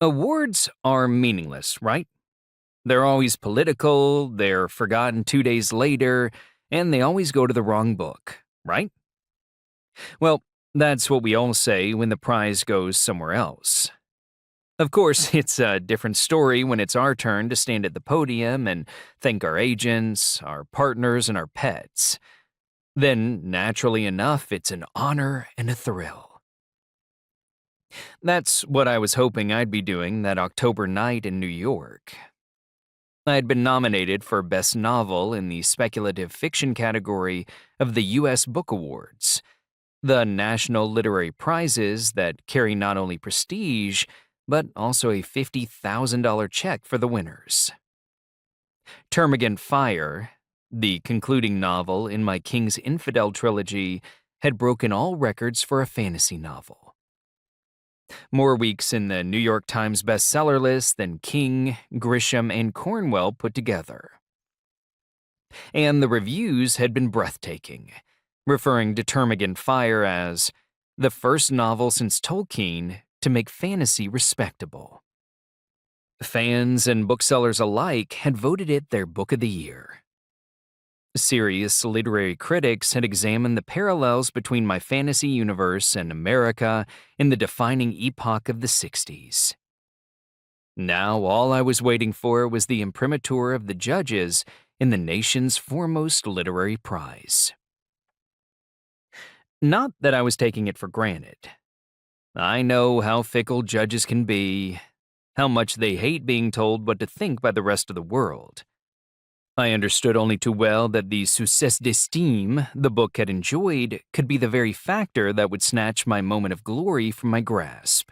Awards are meaningless, right? They're always political, they're forgotten 2 days later, and they always go to the wrong book, right? Well, that's what we all say when the prize goes somewhere else. Of course, it's a different story when it's our turn to stand at the podium and thank our agents, our partners, and our pets. Then, naturally enough, it's an honor and a thrill. That's what I was hoping I'd be doing that October night in New York. I had been nominated for Best Novel in the Speculative Fiction category of the U.S. Book Awards, the national literary prizes that carry not only prestige, but also a $50,000 check for the winners. Termagant Fire, the concluding novel in my King's Infidel trilogy, had broken all records for a fantasy novel. More weeks in the New York Times bestseller list than King, Grisham, and Cornwell put together. And the reviews had been breathtaking, referring to Termagant Fire as the first novel since Tolkien to make fantasy respectable. Fans and booksellers alike had voted it their book of the year. Serious literary critics had examined the parallels between my fantasy universe and America in the defining epoch of the 60s. Now all I was waiting for was the imprimatur of the judges in the nation's foremost literary prize. Not that I was taking it for granted. I know how fickle judges can be, how much they hate being told what to think by the rest of the world. I understood only too well that the succès d'estime the book had enjoyed could be the very factor that would snatch my moment of glory from my grasp.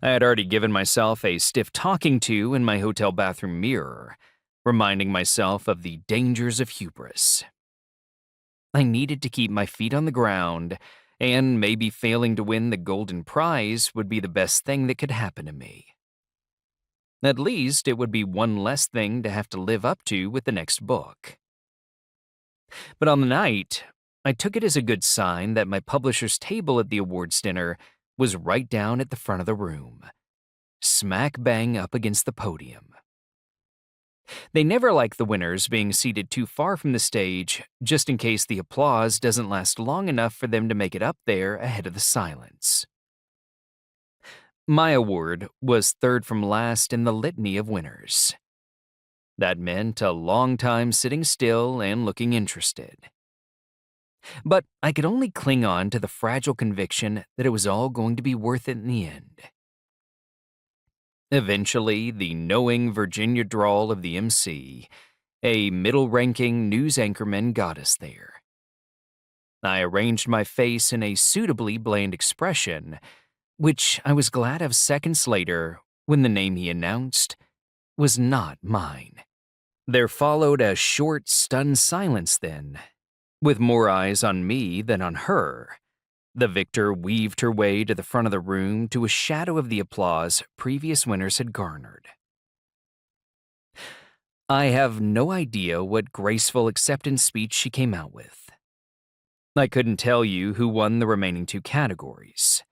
I had already given myself a stiff talking to in my hotel bathroom mirror, reminding myself of the dangers of hubris. I needed to keep my feet on the ground, and maybe failing to win the golden prize would be the best thing that could happen to me. At least it would be one less thing to have to live up to with the next book. But on the night, I took it as a good sign that my publisher's table at the awards dinner was right down at the front of the room, smack bang up against the podium. They never like the winners being seated too far from the stage, just in case the applause doesn't last long enough for them to make it up there ahead of the silence. My award was third from last in the litany of winners. That meant a long time sitting still and looking interested. But I could only cling on to the fragile conviction that it was all going to be worth it in the end. Eventually, the knowing Virginia drawl of the MC, a middle-ranking news anchorman, got us there. I arranged my face in a suitably bland expression, which I was glad of seconds later when the name he announced was not mine. There followed a short, stunned silence then, with more eyes on me than on her. The victor weaved her way to the front of the room to a shadow of the applause previous winners had garnered. I have no idea what graceful acceptance speech she came out with. I couldn't tell you who won the remaining two categories.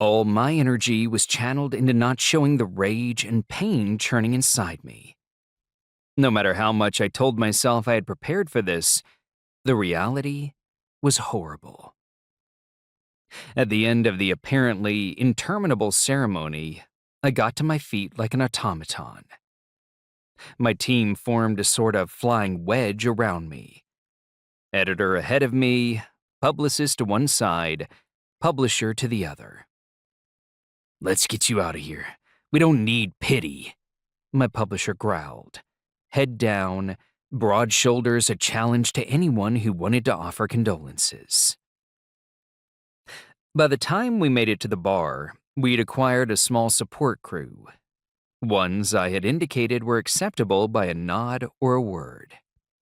All my energy was channeled into not showing the rage and pain churning inside me. No matter how much I told myself I had prepared for this, the reality was horrible. At the end of the apparently interminable ceremony, I got to my feet like an automaton. My team formed a sort of flying wedge around me. Editor ahead of me, publicist to one side, publisher to the other. "Let's get you out of here. We don't need pity," my publisher growled, head down, broad shoulders a challenge to anyone who wanted to offer condolences. By the time we made it to the bar, we'd acquired a small support crew. Ones I had indicated were acceptable by a nod or a word.